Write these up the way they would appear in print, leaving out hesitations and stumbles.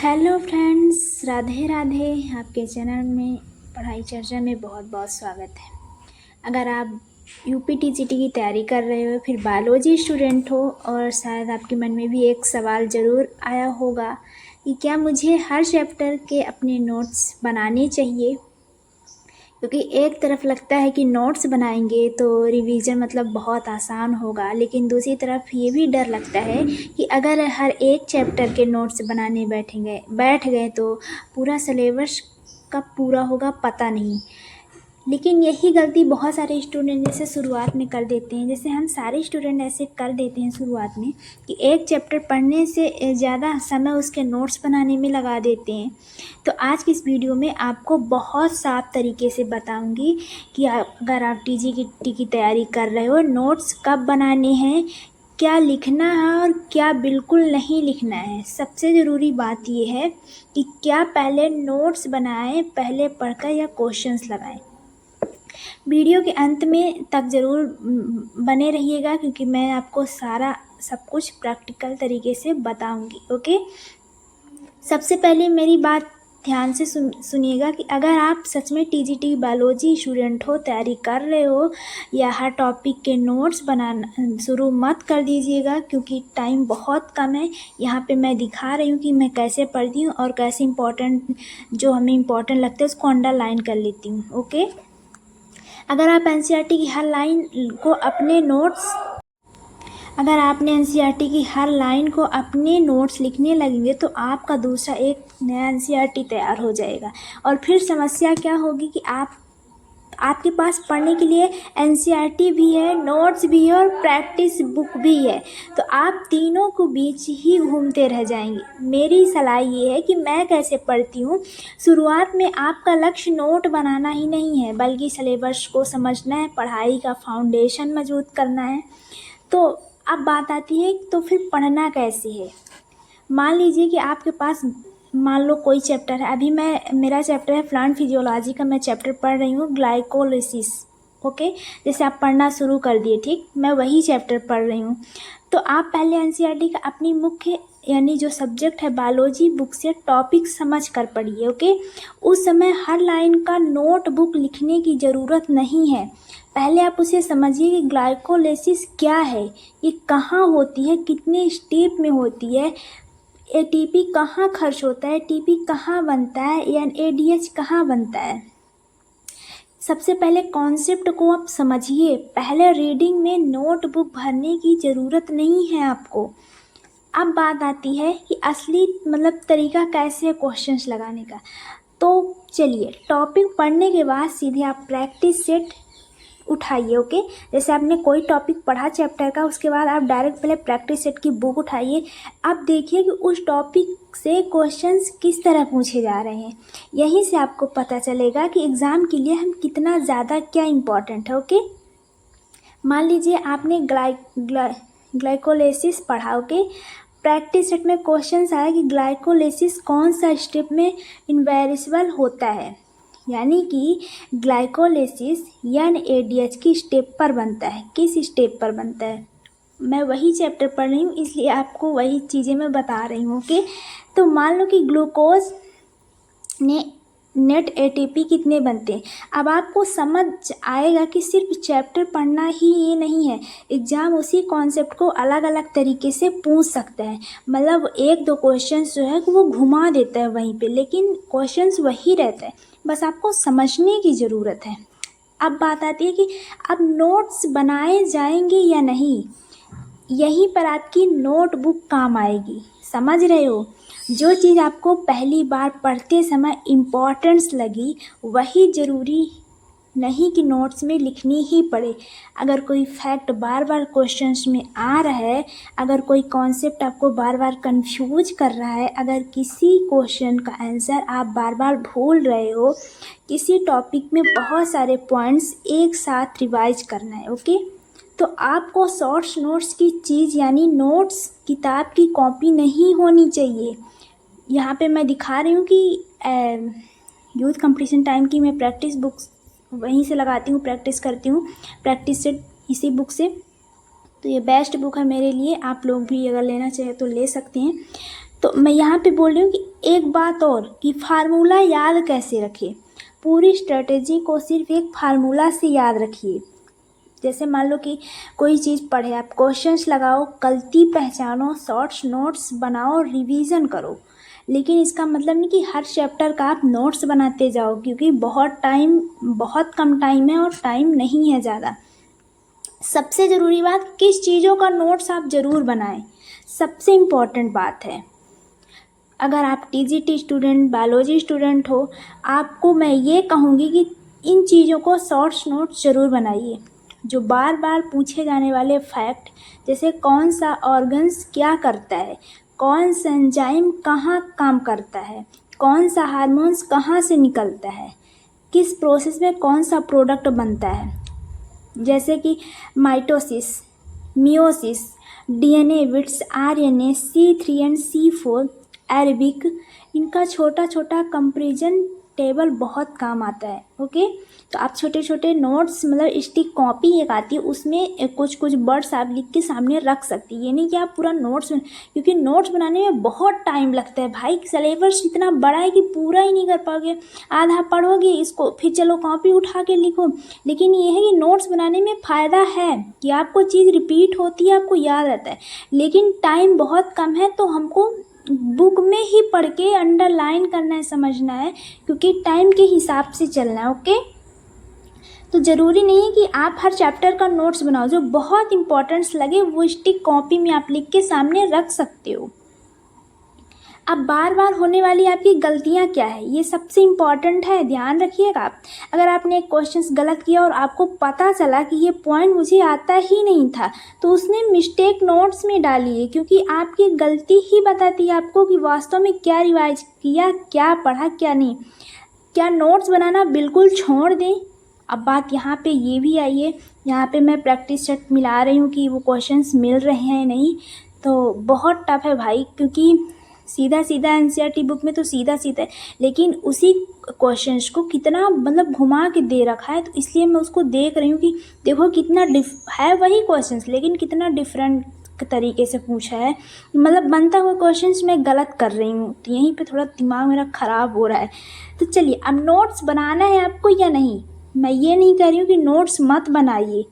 Hello friends, Radhe Radhe. आपके channel में पढ़ाई चर्चा में बहुत बहुत स्वागत है। अगर आप यूपीटीजीटी की तैयारी कर रहे हो, फिर बायोलॉजी स्टूडेंट हो और शायद आपके मन में भी एक सवाल ज़रूर आया होगा कि क्या मुझे हर चैप्टर के अपने नोट्स बनाने चाहिए, क्योंकि एक तरफ लगता है कि नोट्स बनाएंगे तो रिवीजन मतलब बहुत आसान होगा, लेकिन दूसरी तरफ ये भी डर लगता है कि अगर हर एक चैप्टर के नोट्स बनाने बैठ गए तो पूरा सिलेबस कब पूरा होगा पता नहीं। लेकिन यही गलती बहुत सारे स्टूडेंट जैसे शुरुआत में कर देते हैं, जैसे हम सारे स्टूडेंट ऐसे कर देते हैं शुरुआत में कि एक चैप्टर पढ़ने से ज़्यादा समय उसके नोट्स बनाने में लगा देते हैं। तो आज की इस वीडियो में आपको बहुत साफ तरीके से बताऊंगी कि अगर आप टीजीटी की तैयारी कर रहे हो, नोट्स कब बनाने हैं, क्या लिखना है और क्या बिल्कुल नहीं लिखना है। सबसे ज़रूरी बात यह है कि क्या पहले नोट्स बनाएं, पहले पढ़कर या क्वेश्चंस लगाएं। वीडियो के अंत में तक ज़रूर बने रहिएगा, क्योंकि मैं आपको सारा सब कुछ प्रैक्टिकल तरीके से बताऊंगी। ओके, सबसे पहले मेरी बात ध्यान से सुनिएगा कि अगर आप सच में टीजीटी बायोलॉजी स्टूडेंट हो, तैयारी कर रहे हो, या हर टॉपिक के नोट्स बनाना शुरू मत कर दीजिएगा, क्योंकि टाइम बहुत कम है। यहाँ पे मैं दिखा रही हूँ कि मैं कैसे पढ़ती हूँ और कैसे इम्पोर्टेंट जो हमें इम्पोर्टेंट लगता है उसको अंडरलाइन कर लेती हूँ। ओके, अगर आप एनसीईआरटी की हर लाइन को अपने नोट्स अगर आपने एनसीईआरटी की हर लाइन को अपने नोट्स लिखने लगेंगे तो आपका दूसरा एक नया एनसीईआरटी तैयार हो जाएगा। और फिर समस्या क्या होगी कि आपके पास पढ़ने के लिए एनसीईआरटी भी है, नोट्स भी है और प्रैक्टिस बुक भी है, तो आप तीनों को बीच ही घूमते रह जाएंगे। मेरी सलाह ये है कि मैं कैसे पढ़ती हूँ। शुरुआत में आपका लक्ष्य नोट बनाना ही नहीं है, बल्कि सिलेबस को समझना है, पढ़ाई का फाउंडेशन मजबूत करना है। तो अब बात आती है तो फिर पढ़ना कैसे है। मान लीजिए कि आपके पास मान लो कोई चैप्टर है, अभी मेरा चैप्टर है प्लांट फिजियोलॉजी का, मैं चैप्टर पढ़ रही हूँ ग्लाइकोलिसिस। ओके, जैसे आप पढ़ना शुरू कर दिए, ठीक, मैं वही चैप्टर पढ़ रही हूँ। तो आप पहले एनसीईआरटी का अपनी मुख्य यानी जो सब्जेक्ट है बायोलॉजी बुक से टॉपिक समझ कर पढ़िए। ओके, उस समय हर लाइन का नोटबुक लिखने की ज़रूरत नहीं है। पहले आप उसे समझिए कि ग्लाइकोलिसिस क्या है, ये कहाँ होती है, कितने स्टेप में होती है, एटीपी कहाँ खर्च होता है, टीपी कहाँ बनता है, एनएडीएच कहाँ बनता है। सबसे पहले कॉन्सेप्ट को आप समझिए। पहले रीडिंग में नोटबुक भरने की ज़रूरत नहीं है आपको। अब बात आती है कि असली मतलब तरीका कैसे है क्वेश्चंस लगाने का। तो चलिए, टॉपिक पढ़ने के बाद सीधे आप प्रैक्टिस सेट उठाइए। ओके, जैसे आपने कोई टॉपिक पढ़ा चैप्टर का, उसके बाद आप डायरेक्ट पहले प्रैक्टिस सेट की बुक उठाइए। अब देखिए कि उस टॉपिक से क्वेश्चंस किस तरह पूछे जा रहे हैं। यहीं से आपको पता चलेगा कि एग्ज़ाम के लिए हम कितना ज़्यादा क्या इम्पोर्टेंट है। ओके, मान लीजिए आपने ग्लाइकोलिसिस पढ़ा। ओके, प्रैक्टिस सेट में क्वेश्चन आया कि ग्लाइकोलिसिस कौन सा स्टेप में इनवेरिसिबल होता है, यानी कि ग्लाइकोलिसिस एनएडीएच की स्टेप पर बनता है। किस स्टेप पर बनता है, मैं वही चैप्टर पढ़ रही हूँ, इसलिए आपको वही चीज़ें मैं बता रही हूँ। ओके, तो मान लो कि ग्लूकोज ने नेट एटीपी कितने बनते हैं। अब आपको समझ आएगा कि सिर्फ चैप्टर पढ़ना ही ये नहीं है, एग्ज़ाम उसी कॉन्सेप्ट को अलग अलग तरीके से पूछ सकता है। मतलब एक दो क्वेश्चंस जो है वो घुमा देता है वहीं पे, लेकिन क्वेश्चंस वही रहता है, बस आपको समझने की ज़रूरत है। अब बात आती है कि अब नोट्स बनाए जाएंगे या नहीं। यहीं पर आपकी नोटबुक काम आएगी। समझ रहे हो, जो चीज़ आपको पहली बार पढ़ते समय इम्पोर्टेंस लगी वही ज़रूरी नहीं कि नोट्स में लिखनी ही पड़े। अगर कोई फैक्ट बार बार क्वेश्चंस में आ रहा है, अगर कोई कॉन्सेप्ट आपको बार बार कंफ्यूज कर रहा है, अगर किसी क्वेश्चन का आंसर आप बार बार भूल रहे हो, किसी टॉपिक में बहुत सारे पॉइंट्स एक साथ रिवाइज करना है। ओके, तो आपको शॉर्ट्स नोट्स की चीज़ यानी नोट्स किताब की कॉपी नहीं होनी चाहिए। यहाँ पे मैं दिखा रही हूँ कि यूथ कंपटीशन टाइम की मैं प्रैक्टिस बुक्स वहीं से लगाती हूँ, प्रैक्टिस करती हूँ, प्रैक्टिस सेट इसी बुक से। तो ये बेस्ट बुक है मेरे लिए, आप लोग भी अगर लेना चाहे तो ले सकते हैं। तो मैं यहाँ पे बोल रही हूँ कि एक बात और कि फार्मूला याद कैसे रखें। पूरी स्ट्रेटेजी को सिर्फ एक फार्मूला से याद रखिए। जैसे मान लो कि कोई चीज़ पढ़े, आप क्वेश्चंस लगाओ, गलती पहचानो, शॉर्ट्स नोट्स बनाओ, रिवीजन करो। लेकिन इसका मतलब नहीं कि हर चैप्टर का आप नोट्स बनाते जाओ, क्योंकि बहुत कम टाइम है और टाइम नहीं है ज़्यादा। सबसे ज़रूरी बात, किस चीज़ों का नोट्स आप ज़रूर बनाएं, सबसे इम्पॉर्टेंट बात है। अगर आप टीजीटी स्टूडेंट, बायोलॉजी स्टूडेंट हो, आपको मैं ये कहूँगी कि इन चीज़ों को शॉर्ट्स नोट्स ज़रूर बनाइए। जो बार बार पूछे जाने वाले फैक्ट, जैसे कौन सा ऑर्गन्स क्या करता है, कौन सा एंजाइम कहाँ काम करता है, कौन सा हार्मोन्स कहाँ से निकलता है, किस प्रोसेस में कौन सा प्रोडक्ट बनता है, जैसे कि mitosis, meiosis, DNA bits, RNA, C3 and C4, Arabic, इनका छोटा छोटा कंपैरिजन टेबल बहुत काम आता है। ओके, तो आप छोटे छोटे नोट्स, मतलब स्टिक कॉपी एक आती है, उसमें कुछ कुछ वर्ड्स आप लिख के सामने रख सकती है। ये नहीं कि आप पूरा नोट्स, क्योंकि नोट्स बनाने में बहुत टाइम लगता है भाई। सिलेबस इतना बड़ा है कि पूरा ही नहीं कर पाओगे। आधा पढ़ोगे इसको, फिर चलो कॉपी उठा के लिखो। लेकिन ये है कि नोट्स बनाने में फ़ायदा है कि आपको चीज़ रिपीट होती है, आपको याद रहता है। लेकिन टाइम बहुत कम है, तो हमको बुक में ही पढ़ के अंडरलाइन करना है, समझना है, क्योंकि टाइम के हिसाब से चलना है। ओके, तो ज़रूरी नहीं है कि आप हर चैप्टर का नोट्स बनाओ। जो बहुत इंपॉर्टेंट्स लगे वो स्टिक कॉपी में आप लिख के सामने रख सकते हो। अब बार बार होने वाली आपकी गलतियां क्या है, ये सबसे इम्पॉर्टेंट है, ध्यान रखिएगा आप। अगर आपने एक क्वेश्चन गलत किया और आपको पता चला कि ये पॉइंट मुझे आता ही नहीं था, तो उसने मिस्टेक नोट्स में डाली है, क्योंकि आपकी गलती ही बताती है आपको कि वास्तव में क्या रिवाइज किया, क्या पढ़ा, क्या नहीं। क्या नोट्स बनाना बिल्कुल छोड़ दें? अब बात यहाँ पे ये भी आई है, यहाँ पे मैं प्रैक्टिस सेट मिला रही हूँ कि वो क्वेश्चंस मिल रहे हैं नहीं, तो बहुत टफ है भाई, क्योंकि सीधा सीधा एनसीईआरटी बुक में तो सीधा सीधा है, लेकिन उसी क्वेश्चंस को कितना मतलब घुमा के दे रखा है। तो इसलिए मैं उसको देख रही हूँ कि देखो कितना है वही क्वेश्चंस, लेकिन कितना डिफरेंट तरीके से पूछा है। मतलब बनता हुआ क्वेश्चंस मैं गलत कर रही हूँ, तो यहीं पे थोड़ा दिमाग मेरा ख़राब हो रहा है। तो चलिए, अब नोट्स बनाना है आपको या नहीं, मैं ये नहीं कह रही हूँ कि नोट्स मत बनाइए,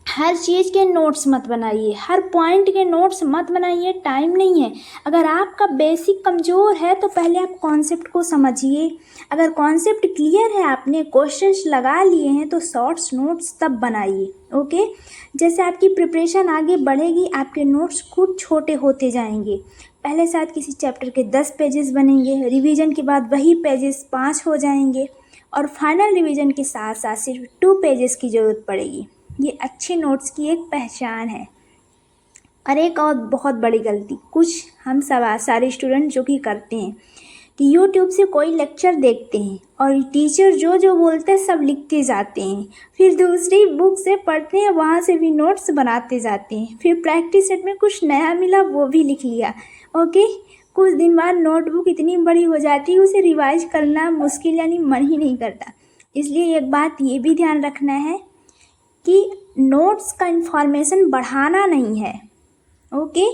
हर चीज़ के नोट्स मत बनाइए, हर पॉइंट के नोट्स मत बनाइए, टाइम नहीं है। अगर आपका बेसिक कमज़ोर है तो पहले आप कॉन्सेप्ट को समझिए। अगर कॉन्सेप्ट क्लियर है, आपने क्वेश्चंस लगा लिए हैं, तो शॉर्ट्स नोट्स तब बनाइए। ओके, जैसे आपकी प्रिपरेशन आगे बढ़ेगी, आपके नोट्स खुद छोटे होते जाएंगे। पहले शायद किसी चैप्टर के 10 पेजेस बनेंगे, रिवीजन के बाद वही पेजेस 5 हो जाएंगे, और फाइनल रिवीजन के साथ साथ सिर्फ 2 पेजेस की ज़रूरत पड़ेगी। ये अच्छे नोट्स की एक पहचान है। और एक और बहुत बड़ी गलती कुछ हम सारे स्टूडेंट जो कि करते हैं कि यूट्यूब से कोई लेक्चर देखते हैं और टीचर जो जो बोलते हैं सब लिखते जाते हैं, फिर दूसरी बुक से पढ़ते हैं, वहाँ से भी नोट्स बनाते जाते हैं, फिर प्रैक्टिस सेट में कुछ नया मिला वो भी लिख लिया। ओके, कुछ दिन बाद नोटबुक इतनी बड़ी हो जाती है, उसे रिवाइज करना मुश्किल, यानी मन ही नहीं करता। इसलिए एक बात ये भी ध्यान रखना है कि नोट्स का इन्फॉर्मेशन बढ़ाना नहीं है। ओके।